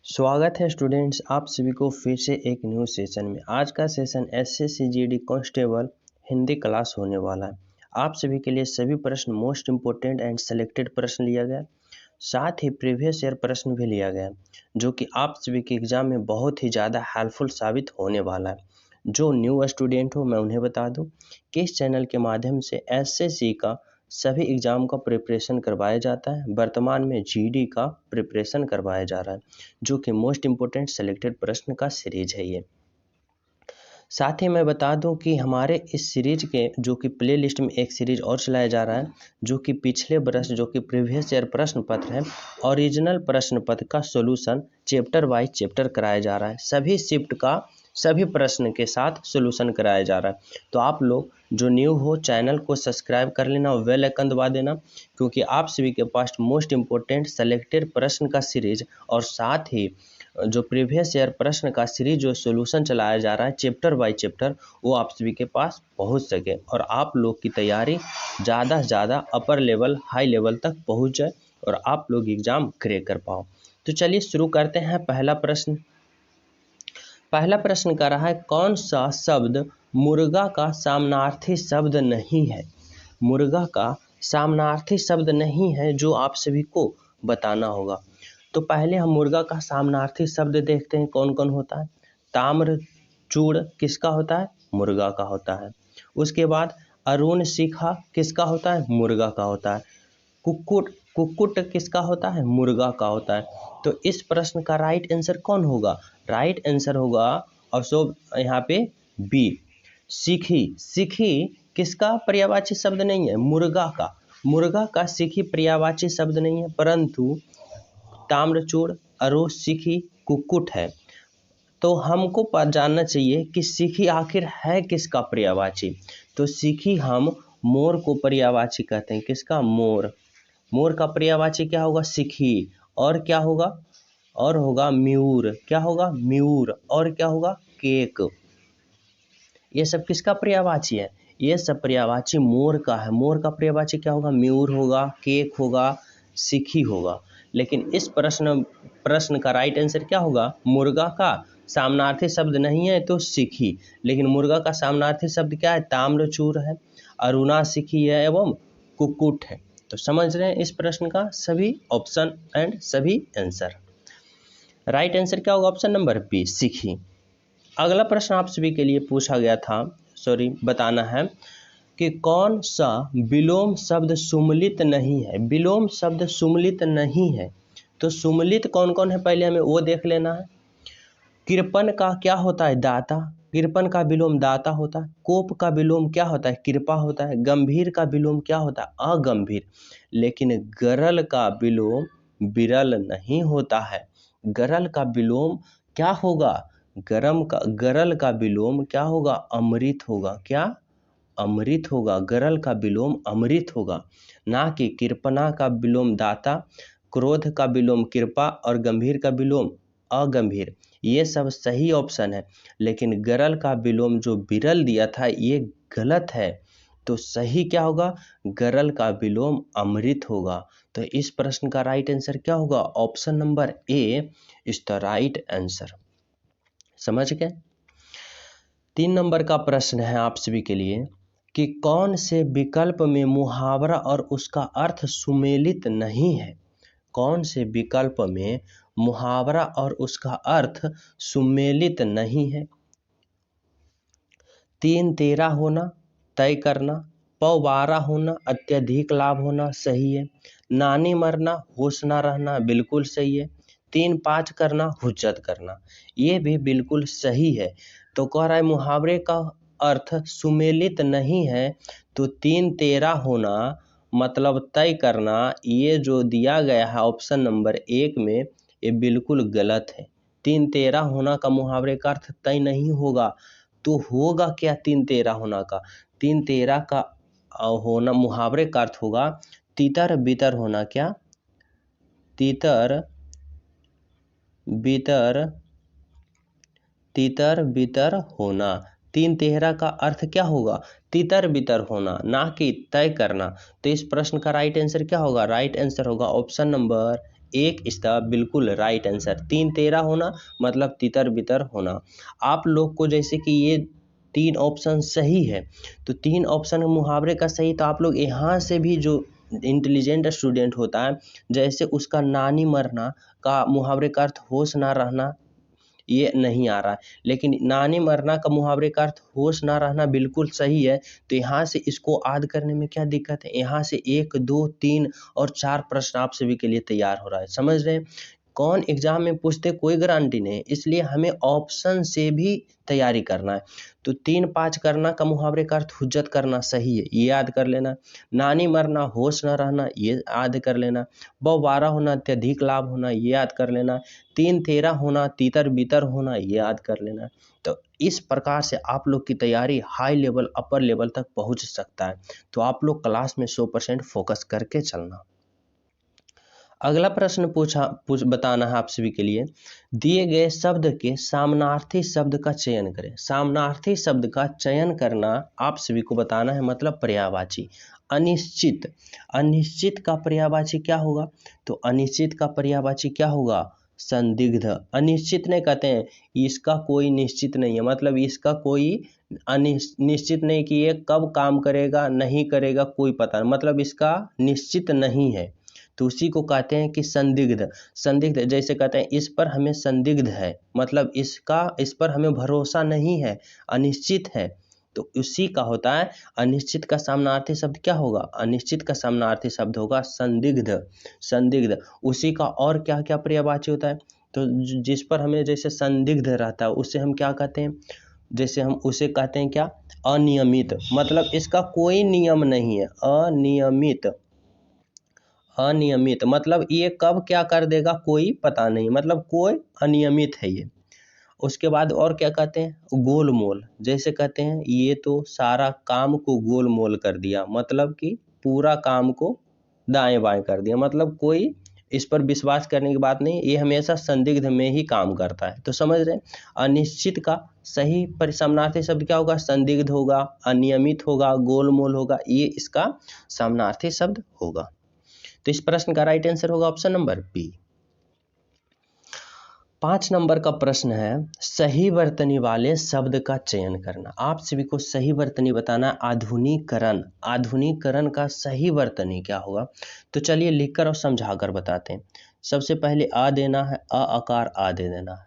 स्वागत है स्टूडेंट्स, आप सभी को फिर से एक न्यू सेशन में। आज का session SSC GD constable Hindi class होने वाला है। आप सभी के लिए सभी प्रश्न मोस्ट इम्पोर्टेंट एंड सेलेक्टेड प्रश्न लिया गया, साथ ही प्रीवियस ईयर प्रश्न भी लिया गया, जो कि आप सभी के एग्जाम में बहुत ही ज़्यादा हेल्पफुल साबित होने वाला है। जो न्यू स्टूडेंट हो, मैं उन्हें बता दूं कि इस चैनल के माध्यम से एसएससी का सभी एग्ज़ाम का प्रिपरेशन करवाया जाता है। वर्तमान में जीडी का प्रिपरेशन करवाया जा रहा है, जो कि मोस्ट इम्पोर्टेंट सेलेक्टेड प्रश्न का सीरीज है ये। साथ ही मैं बता दूं कि हमारे इस सीरीज के जो कि प्ले लिस्ट में एक सीरीज और चलाया जा रहा है, जो कि पिछले वर्ष जो कि प्रीवियस ईयर प्रश्न पत्र है, ओरिजिनल प्रश्न पत्र का सॉल्यूशन चैप्टर वाइज चैप्टर कराया जा रहा है। सभी शिफ्ट का सभी प्रश्न के साथ सॉल्यूशन कराया जा रहा है। तो आप लोग जो न्यू हो, चैनल को सब्सक्राइब कर लेना और बेल आइकन दबा देना, क्योंकि आप सभी के पास मोस्ट इम्पोर्टेंट सेलेक्टेड प्रश्न का सीरीज और साथ ही जो प्रीवियस ईयर प्रश्न का सीरीज जो सॉल्यूशन चलाया जा रहा है चैप्टर बाय चैप्टर, वो आप सभी के पास पहुंच सके और आप लोग की तैयारी ज़्यादा से ज़्यादा अपर लेवल हाई लेवल तक पहुंच जाए और आप लोग एग्ज़ाम क्रैक कर पाओ। तो चलिए शुरू करते हैं। पहला प्रश्न कर रहा है, कौन सा शब्द मुर्गा का सामनार्थी शब्द नहीं है? मुर्गा का सामनार्थी शब्द नहीं है, जो आप सभी को बताना होगा। तो पहले हम मुर्गा का सामनार्थी शब्द देखते हैं कौन कौन होता है। ताम्र चूड़ किसका होता है? मुर्गा का होता है। उसके बाद अरुण शिखा किसका होता है? मुर्गा का होता है। कुक्कुट किसका होता है? मुर्गा का होता है। तो इस प्रश्न का राइट आंसर कौन होगा? राइट आंसर होगा ऑप्शन यहाँ पे बी, सीखी किसका पर्यायवाची शब्द नहीं है? मुर्गा का सीखी पर्यायवाची शब्द नहीं है, परंतु ताम्रचूड़, अरुण सीखी, कुक्कुट है। तो हमको जानना चाहिए कि सीखी आखिर है किसका पर्यायवाची। तो सीखी हम मोर को पर्यायवाची कहते हैं। किसका? मोर का पर्यायवाची क्या होगा? सीखी। और क्या होगा? और होगा मयूर। क्या होगा? मयूर। और क्या होगा? केक। ये सब किसका पर्यायवाची है? ये सब पर्यायवाची मोर का है। मोर का पर्यायवाची क्या होगा? मयूर होगा, केक होगा, सीखी होगा। लेकिन इस प्रश्न का राइट आंसर क्या होगा? मुर्गा का सामनार्थी शब्द नहीं है तो सीखी, लेकिन मुर्गा का सामनार्थी शब्द क्या है? ताम्रचूड़ है, अरुणा सीखी है एवं कुक्कुट है। तो समझ रहे हैं इस प्रश्न का सभी ऑप्शन एंड सभी आंसर। राइट आंसर क्या होगा? ऑप्शन नंबर बी, सीखी। अगला प्रश्न आप सभी के लिए पूछा गया था, बताना है कि कौन सा विलोम शब्द सुमलित नहीं है? विलोम शब्द सुमलित नहीं है। तो सुमलित कौन कौन है पहले हमें वो देख लेना है। कृपन का क्या होता है? दाता। कृपन का विलोम दाता होता है। कोप का विलोम क्या होता है? कृपा होता है। गंभीर का विलोम क्या होता है? अगंभीर। लेकिन गरल का विलोम विरल नहीं होता है। गरल का विलोम क्या होगा? गरल का विलोम क्या होगा? अमृत होगा। क्या? अमृत होगा। गरल का विलोम अमृत होगा, ना कि कृपना का विलोम दाता, क्रोध का विलोम कृपा और गंभीर का विलोम अगंभीर। ये सब सही ऑप्शन है, लेकिन गरल का विलोम जो विरल दिया था ये गलत है। तो सही क्या होगा? गरल का विलोम अमृत होगा। तो इस प्रश्न का राइट आंसर क्या होगा? Option number A is the right answer. समझ गए? 3 नंबर का प्रश्न है आप सभी के लिए कि कौन से विकल्प में मुहावरा और उसका अर्थ सुमेलित नहीं है? कौन से विकल्प में मुहावरा और उसका अर्थ सुमेलित नहीं है? 3 तेरा होना, तय करना, पौबारा होना, अत्यधिक लाभ होना सही है। नानी मरना, होश ना रहना बिल्कुल सही है। 3-5 करना, हुज्जत करना, ये भी बिल्कुल सही है। तो कह रहा है मुहावरे का अर्थ सुमेलित नहीं है, तो 3 तेरा होना मतलब तय करना, ये जो दिया गया है ऑप्शन नंबर 1 में, ये बिल्कुल गलत है। 3 तेरा होना का मुहावरे का अर्थ तय नहीं होगा। तो होगा क्या 3 तेरा होना का? 3 तेरा का होना मुहावरे का अर्थ होगा तितर बितर होना। क्या? तितर बितर होना। 3 तेरा का अर्थ क्या होगा? तितर बितर होना, ना कि तय करना। तो इस प्रश्न का राइट आंसर क्या होगा? राइट आंसर होगा ऑप्शन नंबर एक इसका बिल्कुल राइट आंसर। 3 13 होना मतलब तितर बितर होना। आप लोग को जैसे कि ये 3 ऑप्शन सही है, तो 3 ऑप्शन मुहावरे का सही, तो आप लोग यहाँ से भी जो इंटेलिजेंट स्टूडेंट होता है, जैसे उसका नानी मरना का मुहावरे का अर्थ होश ना रहना, ये नहीं आ रहा है, लेकिन नानी मरना का मुहावरे का अर्थ होश ना रहना बिल्कुल सही है। तो यहाँ से इसको याद करने में क्या दिक्कत है? यहाँ से 1 2 3 और 4 प्रश्न आप सभी के लिए तैयार हो रहा है। समझ रहे हैं? कौन एग्जाम में पूछते कोई गारंटी नहीं, इसलिए हमें ऑप्शन से भी तैयारी करना है। तो 3 5 करना का मुहावरे का अर्थ हुज्जत करना सही है, ये याद कर लेना। नानी मरना होश न रहना, ये याद कर लेना। 12 होना अत्यधिक लाभ होना, ये याद कर लेना। 3 13 होना तीतर बितर होना, ये याद कर लेना। तो इस प्रकार से आप लोग की तैयारी हाई लेवल अपर लेवल तक पहुंच सकता है। तो आप लोग क्लास में 100% फोकस करके चलना। अगला प्रश्न बताना है आप सभी के लिए। दिए गए शब्द के सामनार्थी शब्द का चयन करें। सामनार्थी शब्द का चयन करना आप सभी को बताना है, मतलब पर्यायवाची। अनिश्चित, अनिश्चित का पर्यायवाची क्या होगा? तो अनिश्चित का पर्यायवाची क्या होगा? संदिग्ध। अनिश्चित नहीं कहते हैं इसका कोई निश्चित नहीं है, मतलब इसका कोई निश्चित नहीं कि ये कब काम करेगा नहीं करेगा कोई पता नहीं, मतलब इसका निश्चित नहीं है, तो उसी को कहते हैं कि संदिग्ध। संदिग्ध जैसे कहते हैं इस पर हमें संदिग्ध है, मतलब इस पर हमें भरोसा नहीं है, अनिश्चित है, तो उसी का होता है। अनिश्चित का सामनार्थी शब्द क्या होगा? अनिश्चित का सामनार्थी शब्द होगा संदिग्ध। संदिग्ध। उसी का और क्या क्या पर्यायवाची होता है? तो जिस पर हमें जैसे संदिग्ध रहता है उसे हम क्या कहते हैं? जैसे हम उसे कहते हैं क्या? अनियमित, मतलब इसका कोई नियम नहीं है। अनियमित। अनियमित मतलब ये कब क्या कर देगा कोई पता नहीं, मतलब कोई अनियमित है ये। उसके बाद और क्या कहते हैं? गोलमोल। जैसे कहते हैं ये तो सारा काम को गोलमोल कर दिया, मतलब कि पूरा काम को दाएं बाएं कर दिया, मतलब कोई इस पर विश्वास करने की बात नहीं, ये हमेशा संदिग्ध में ही काम करता है। तो समझ रहे हैं? अनिश्चित का सही समानार्थी शब्द क्या होगा? संदिग्ध होगा, अनियमित होगा, गोलमोल होगा, ये इसका समानार्थी शब्द होगा। तो इस प्रश्न का राइट आंसर होगा ऑप्शन नंबर बी। 5 नंबर का प्रश्न है, सही वर्तनी वाले शब्द का चयन करना। आप सभी को सही वर्तनी बताना। आधुनिकीकरण, आधुनिकीकरण का सही वर्तनी क्या होगा? तो चलिए लिखकर और समझाकर बताते हैं। सबसे पहले आ देना है, अ आकार आ दे देना है,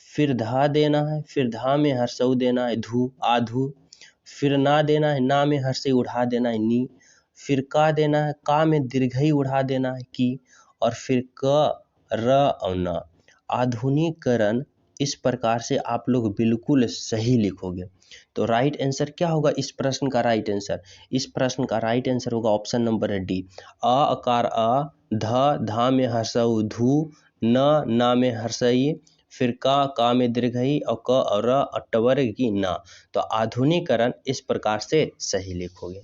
फिर धा देना है, फिर धा में हर्षऊ देना है, धू आधू, फिर ना देना है, ना में हर्षई उड़ा देना है, नी, फिर का देना है, का में दीर्घई उड़ा देना है, की, और फिर क र और न। आधुनिकीकरण इस प्रकार से आप लोग बिल्कुल सही लिखोगे। तो राइट आंसर क्या होगा इस प्रश्न का? राइट आंसर, इस प्रश्न का राइट आंसर होगा ऑप्शन नंबर डी। अ आकार आ, धा में हर्षऊ धू, ना में हर्षई, फिर का में दीर्घई, और क और र अट्टवर्ग की ना। तो आधुनिकीकरण इस प्रकार से सही लिखोगे।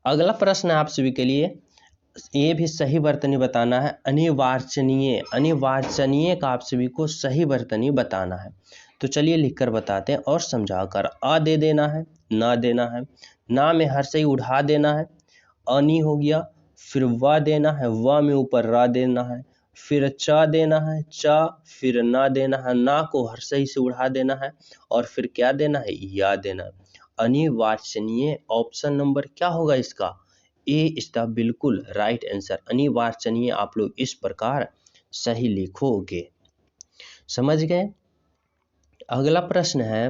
अगला प्रश्न है आप सभी के लिए, ये भी सही वर्तनी बताना है। अनिवार्चनीय, अनिवार्चनीय का आप सभी को सही वर्तनी बताना है। तो चलिए लिखकर बताते हैं और समझाकर। आ दे देना है, ना देना है, ना में हर्षई उड़ा देना है, अनी हो गया, फिर वा देना है, वा में ऊपर रा देना है, फिर चा देना है, चा, फिर ना देना है, ना को हर्षई से उड़ा देना है, और फिर क्या देना है? या देना है। अनिवार्चनीय ऑप्शन नंबर क्या होगा इसका? ए इसका बिल्कुल राइट आंसर। अनिवार्चनीय आप लोग इस प्रकार सही लिखोगे। समझ गए? अगला प्रश्न है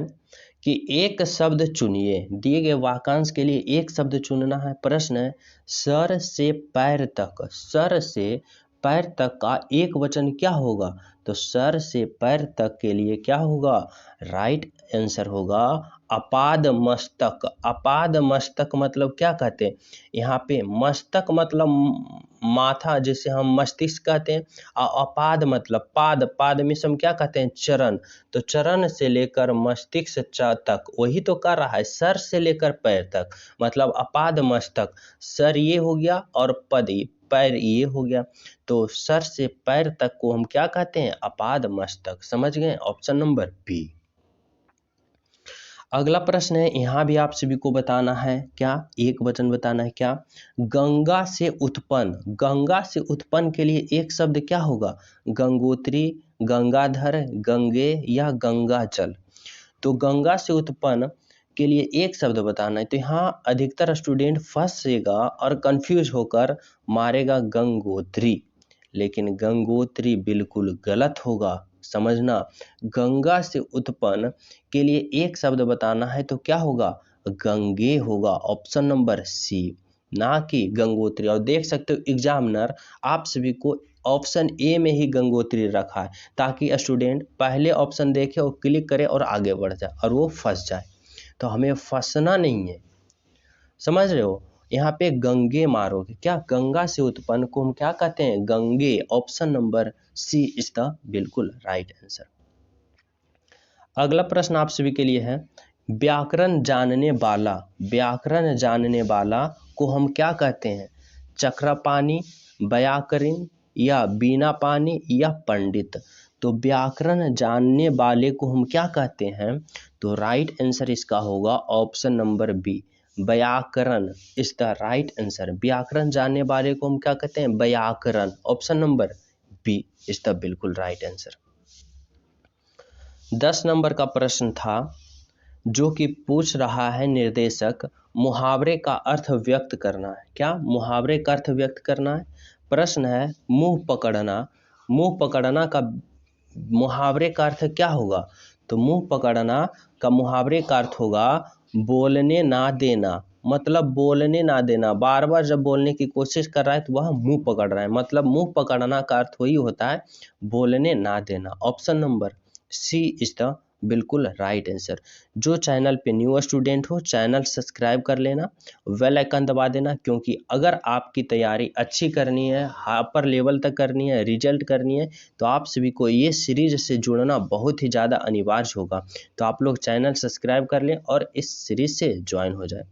कि एक शब्द चुनिए। दिए गए वाक्यांश के लिए एक शब्द चुनना है। प्रश्न है, सर से पैर तक, सर से पैर तक का एक वचन क्या होगा? तो सर से पैर तक के लिए क्या होगा? राइट आंसर होगा अपाद मस्तक। अपाद मस्तक मतलब क्या कहते हैं? यहाँ पे मस्तक मतलब माथा, जिसे हम मस्तिष्क कहते हैं, और अपाद मतलब पाद, पाद में हम क्या कहते हैं? चरण। तो चरण से लेकर मस्तिष्क तक, वही तो कर रहा है, सर से लेकर पैर तक, मतलब अपाद मस्तक। सर ये हो गया और पद पैर ये हो गया, तो सर से पैर तक को हम क्या कहते हैं? अपाद मस्तक। समझ गए? Option number B. अगला प्रश्न है, यहाँ भी आप सभी को बताना है क्या, एक वचन बताना है क्या। गंगा से उत्पन्न के लिए एक शब्द क्या होगा, गंगोत्री, गंगाधर, गंगे या गंगाजल। तो गंगा से उत्पन्न के लिए एक शब्द बताना है। तो यहाँ अधिकतर स्टूडेंट फंसेगा और कंफ्यूज होकर मारेगा गंगोत्री, लेकिन गंगोत्री बिल्कुल गलत होगा। समझना, गंगा से उत्पन्न के लिए एक शब्द बताना है तो क्या होगा, गंगे होगा, ऑप्शन नंबर सी, ना कि गंगोत्री। और देख सकते हो एग्जामिनर आप सभी को ऑप्शन ए में ही गंगोत्री रखा है, ताकि स्टूडेंट पहले ऑप्शन देखे और क्लिक करे और आगे बढ़ जाए और वो फंस जाए। तो हमें फंसना नहीं है, समझ रहे हो। यहाँ पे गंगे मारोगे, क्या गंगा से उत्पन्न को हम क्या कहते हैं, गंगे। Option number C is the बिल्कुल राइट आंसर। अगला प्रश्न आप सभी के लिए है, व्याकरण जानने वाला को हम क्या कहते हैं, चक्रपाणी, व्याकरण या बीना पानी या पंडित। तो व्याकरण जानने वाले को हम क्या कहते हैं, तो राइट आंसर इसका होगा ऑप्शन नंबर बी, व्याकरण इज द राइट आंसर। व्याकरण जानने वाले को हम क्या कहते हैं, व्याकरण। Option number B is the बिल्कुल राइट आंसर। 10 नंबर का प्रश्न था जो कि पूछ रहा है निर्देशक, मुहावरे का अर्थ व्यक्त करना है। क्या मुहावरे का अर्थ व्यक्त करना है। प्रश्न है, मुंह पकड़ना का मुहावरे का अर्थ क्या होगा। तो मुंह पकड़ना का मुहावरे का अर्थ होगा बोलने ना देना। मतलब बोलने ना देना, बार बार जब बोलने की कोशिश कर रहा है तो वह मुंह पकड़ रहा है। मतलब मुंह पकड़ना का अर्थ वही होता है बोलने ना देना। Option number C is the बिल्कुल राइट आंसर। जो चैनल पे न्यू स्टूडेंट हो, चैनल सब्सक्राइब कर लेना, बेल आइकन दबा देना, क्योंकि अगर आपकी तैयारी अच्छी करनी है, अपर लेवल तक करनी है, रिजल्ट करनी है, तो आप सभी को ये सीरीज से जुड़ना बहुत ही ज़्यादा अनिवार्य होगा। तो आप लोग चैनल सब्सक्राइब कर लें और इस सीरीज से ज्वाइन हो जाए।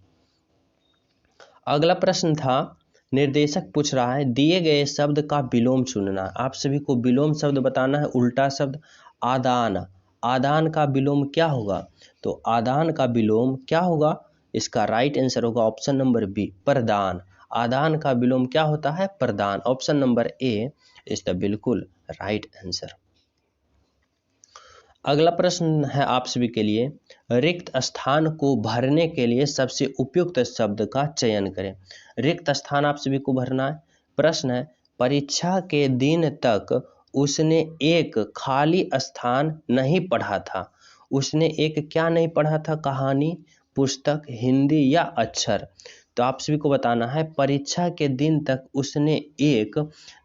अगला प्रश्न था, निर्देशक पूछ रहा है दिए गए शब्द का विलोम चुनना। आप सभी को विलोम शब्द बताना है। उल्टा शब्द आदान का विलोम क्या होगा। तो आदान का विलोम क्या होगा, इसका राइट आंसर होगा ऑप्शन नंबर बी, प्रदान। आदान का विलोम क्या होता है, प्रदान। Option number A is the बिल्कुल राइट आंसर। अगला प्रश्न है आप सभी के लिए, रिक्त स्थान को भरने के लिए सबसे उपयुक्त शब्द का चयन करें। रिक्त स्थान आप सभी को भरना है। प्रश्न है, परीक्षा के दिन तक उसने एक खाली स्थान नहीं पढ़ा था। उसने एक क्या नहीं पढ़ा था, कहानी, पुस्तक, हिंदी या अक्षर। तो आप सभी को बताना है परीक्षा के दिन तक उसने एक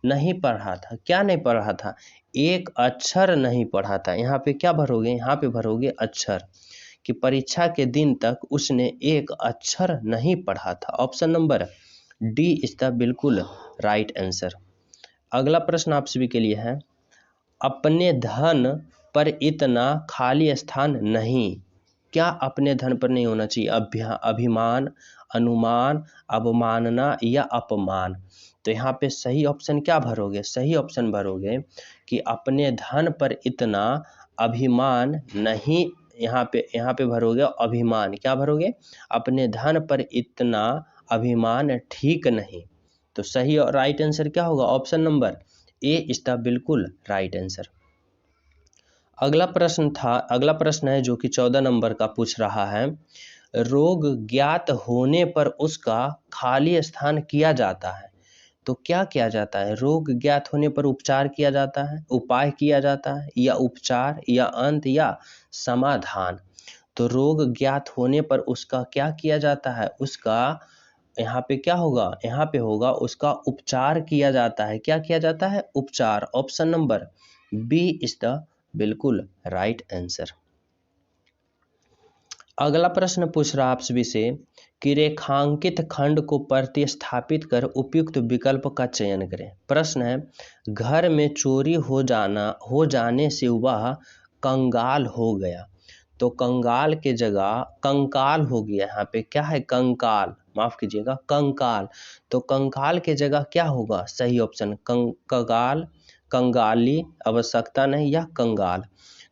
नहीं पढ़ा था। क्या नहीं पढ़ा था, एक अक्षर नहीं पढ़ा था। यहाँ पे क्या भरोगे, यहाँ पे भरोगे अक्षर, कि परीक्षा के दिन तक उसने एक अक्षर नहीं पढ़ा था। Option number D is the बिल्कुल राइट आंसर। अगला प्रश्न आप सभी के लिए है, अपने धन पर इतना खाली स्थान नहीं। क्या अपने धन पर नहीं होना चाहिए, अभिमान, अनुमान, अवमानना या अपमान। तो यहाँ पे सही ऑप्शन क्या भरोगे, सही ऑप्शन भरोगे कि अपने धन पर इतना अभिमान नहीं। यहाँ पे भरोगे अभिमान। क्या भरोगे, अपने धन पर इतना अभिमान ठीक नहीं। तो सही और राइट आंसर क्या होगा, option number A is the बिल्कुल राइट आंसर। अगला प्रश्न है जो कि 14 नंबर का पूछ रहा है, रोग ज्ञात होने पर उसका खाली स्थान किया जाता है। तो क्या किया जाता है, रोग ज्ञात होने पर उपचार किया जाता है, उपाय किया जाता है, या उपचार, या अंत, या समाधान। तो रोग ज्ञात होने पर उसका क्या किया जाता है, उसका यहाँ पे क्या होगा, यहाँ पे होगा उसका उपचार किया जाता है। क्या किया जाता है, उपचार। Option number B is the बिल्कुल राइट आंसर। अगला प्रश्न पूछ रहा आप सभी से कि रेखांकित खंड को प्रतिस्थापित कर उपयुक्त विकल्प का चयन करें। प्रश्न है, घर में चोरी हो जाने से वह कंगाल हो गया। तो कंगाल के जगह कंकाल हो गया। यहाँ पे क्या है, कंकाल, माफ कीजिएगा, कंकाल। तो कंकाल के जगह क्या होगा, सही ऑप्शन कंगाल, कंगाली, आवश्यकता नहीं, या कंगाल।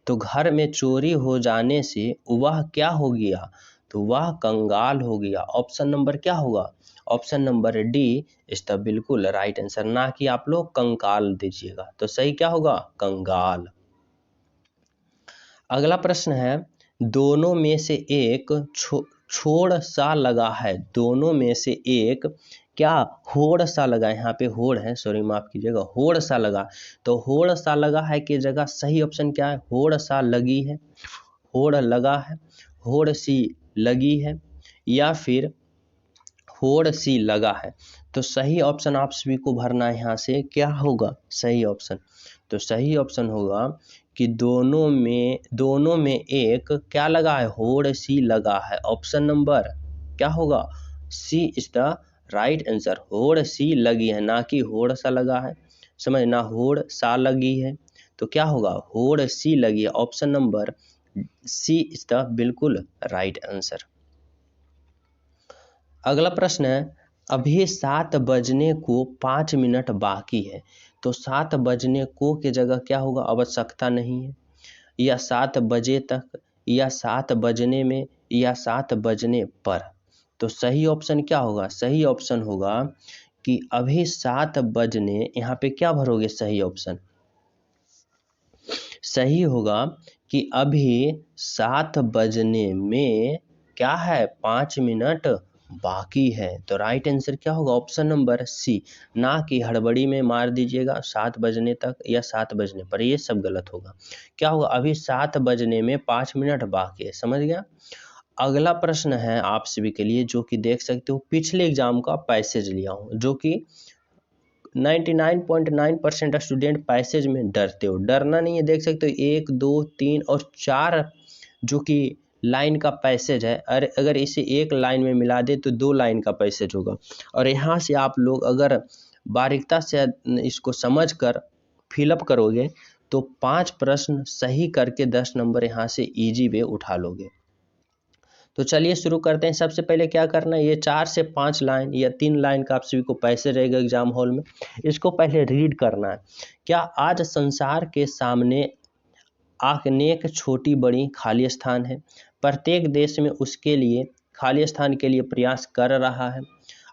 तो घर में चोरी हो जाने से वह क्या हो गया, तो वह कंगाल हो गया। ऑप्शन नंबर क्या होगा, option number D is the बिल्कुल राइट आंसर, ना कि आप लोग कंकाल दीजिएगा। तो सही क्या होगा, कंगाल। अगला प्रश्न है, दोनों में से एक छोड़ सा लगा है, दोनों में से एक क्या होड़ सा लगा है, यहाँ पे होड़ है, सॉरी माफ कीजिएगा, होड़ सा लगा। तो होड़ सा लगा है की जगह सही ऑप्शन क्या है, होड़ सा लगी है, होड़ लगा है, होड़ सी लगी है, या फिर होड़ सी लगा है। तो सही ऑप्शन आप सभी को भरना है यहाँ से, क्या होगा सही ऑप्शन। तो सही ऑप्शन होगा कि दोनों में एक क्या लगा है, होड़ सी लगा है। ऑप्शन नंबर क्या होगा, सी इज द राइट आंसर, होड़ सी लगी है, ना कि होड़ सा लगा है, समझ ना, होड़ सा लगी है। तो क्या होगा, होड़ सी लगी है। Option number C is the बिल्कुल राइट आंसर। अगला प्रश्न है, अभी 7 बजने को 5 मिनट बाकी है। तो 7 बजने को की जगह क्या होगा, आवश्यकता नहीं है, या 7 बजे तक, या 7 बजने में, या 7 बजने पर। तो सही ऑप्शन क्या होगा, सही ऑप्शन होगा कि अभी 7 बजने, यहाँ पे क्या भरोगे सही ऑप्शन, सही होगा कि अभी 7 बजने में क्या है, 5 मिनट बाकी है। तो राइट आंसर क्या होगा, ऑप्शन नंबर सी, ना कि हड़बड़ी में मार दीजिएगा 7 बजने तक या 7 बजने पर, ये सब गलत होगा। क्या होगा, अभी 7 बजने में 5 मिनट बाकी है, समझ गया। अगला प्रश्न है आप सभी के लिए, जो कि देख सकते हो पिछले एग्जाम का पैसेज लिया हूँ, जो कि 99.9% स्टूडेंट पैसेज में डरते हो, डरना नहीं है, देख सकते हो 1 2 3 और 4 जो कि लाइन का पैसेज है। अगर इसे एक लाइन में मिला दे तो 2 लाइन का पैसेज होगा। और यहाँ से आप लोग अगर बारीकता से इसको समझकर फिलअप करोगे तो 5 प्रश्न सही करके 10 नंबर यहाँ से इजी वे उठा लोगे। तो चलिए शुरू करते हैं। सबसे पहले क्या करना है, ये 4 से 5 लाइन या 3 लाइन का आप सभी को पैसेज रहेगा एग्जाम हॉल में, इसको पहले रीड करना है। क्या आज संसार के सामने अनेक छोटी बड़ी खाली स्थान है, प्रत्येक देश में उसके लिए खाली स्थान के लिए प्रयास कर रहा है।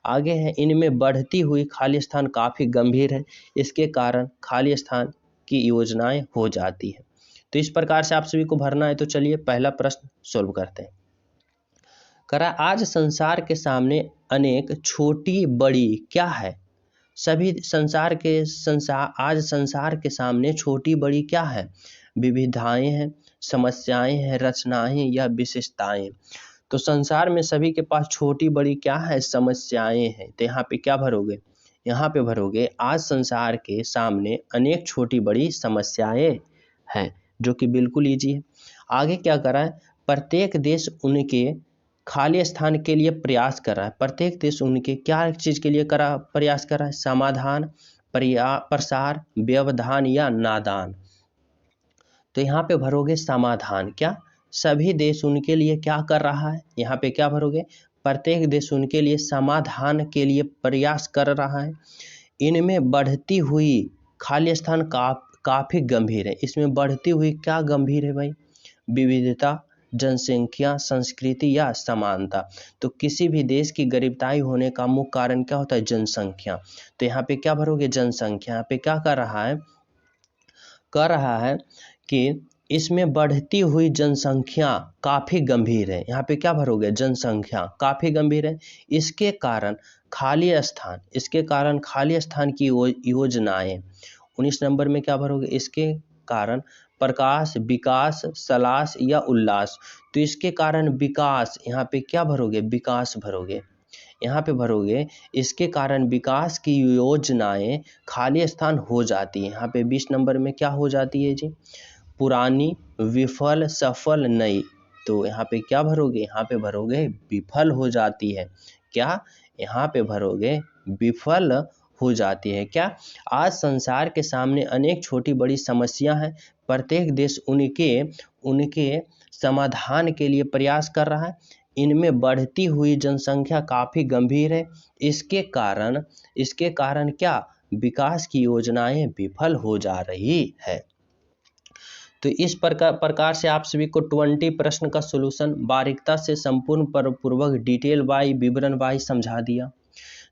आगे है, इनमें बढ़ती हुई खाली स्थान काफ़ी गंभीर है, इसके कारण खाली स्थान की योजनाएं हो जाती है। तो इस प्रकार से आप सभी को भरना है। तो चलिए पहला प्रश्न सोल्व करते हैं। करा, आज संसार के सामने अनेक छोटी बड़ी क्या है, सभी आज संसार के सामने छोटी बड़ी क्या है, विविधताएं हैं, समस्याएं हैं, रचनाएं या विशेषताएं। तो संसार में सभी के पास छोटी बड़ी क्या है, समस्याएं हैं। तो यहाँ पे क्या भरोगे, यहाँ पे भरोगे आज संसार के सामने अनेक छोटी बड़ी समस्याएं हैं, जो कि बिल्कुल ईजी है। आगे क्या करा है, प्रत्येक देश उनके खाली स्थान के लिए प्रयास कर रहा है। प्रत्येक देश उनके क्या चीज़ के लिए प्रयास कर रहा है, समाधान, प्रसार, व्यवधान या नादान। तो यहाँ पे भरोगे समाधान। क्या, सभी देश उनके लिए क्या कर रहा है, यहाँ पे क्या भरोगे, प्रत्येक देश उनके लिए समाधान के लिए प्रयास कर रहा है। इनमें बढ़ती हुई खाली स्थान काफ़ी गंभीर है। इसमें बढ़ती हुई क्या गंभीर है भाई, विविधता, जनसंख्या, संस्कृति या समानता। तो किसी भी देश की गरीबताई होने का मुख्य कारण क्या होता है, जनसंख्या। तो यहाँ पे क्या भरोगे, जनसंख्या। यहाँ पे क्या कर रहा है कि इसमें बढ़ती हुई जनसंख्या काफ़ी गंभीर है। यहाँ पे क्या भरोगे, जनसंख्या काफ़ी गंभीर है, इसके कारण खाली स्थान की योजनाएं। 19 नंबर में क्या भरोगे, इसके कारण प्रकाश, विकास, सलास या उल्लास। तो इसके कारण विकास, यहाँ पे क्या भरोगे, विकास भरोगे। यहाँ पे भरोगे इसके कारण विकास की योजनाएं खाली स्थान हो जाती है। यहाँ पे 20 नंबर में क्या हो जाती है जी, पुरानी, विफल, सफल, नई। तो यहाँ पे क्या भरोगे, यहाँ पे भरोगे विफल हो जाती है। क्या, यहाँ पे भरोगे विफल हो जाती है। क्या, आज संसार के सामने अनेक छोटी बड़ी समस्या हैं, प्रत्येक देश उनके समाधान के लिए प्रयास कर रहा है। इनमें बढ़ती हुई जनसंख्या काफ़ी गंभीर है, इसके कारण क्या, विकास की योजनाएं विफल हो जा रही है। तो इस प्रकार से आप सभी को 20 प्रश्न का सॉल्यूशन बारीकता से संपूर्ण पूर्वक डिटेल वाई विवरण वाई समझा दिया।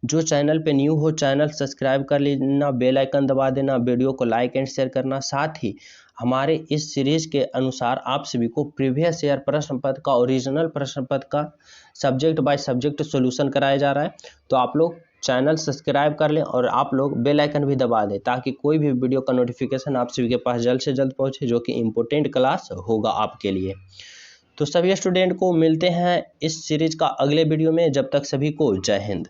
जो चैनल पे न्यू हो चैनल सब्सक्राइब कर लेना, बेल आइकन दबा देना, वीडियो को लाइक एंड शेयर करना। साथ ही हमारे इस सीरीज के अनुसार आप सभी को प्रीवियस ईयर प्रश्न पत्र का, ओरिजिनल प्रश्न पत्र का सब्जेक्ट बाय सब्जेक्ट सॉल्यूशन कराया जा रहा है। तो आप लोग चैनल सब्सक्राइब कर लें और आप लोग बेल आइकन भी दबा दें ताकि कोई भी वीडियो का नोटिफिकेशन आप सभी के पास जल्द से जल्द पहुंचे, जो कि इम्पोर्टेंट क्लास होगा आपके लिए। तो सभी स्टूडेंट को मिलते हैं इस सीरीज का अगले वीडियो में। जब तक सभी को जय हिंद।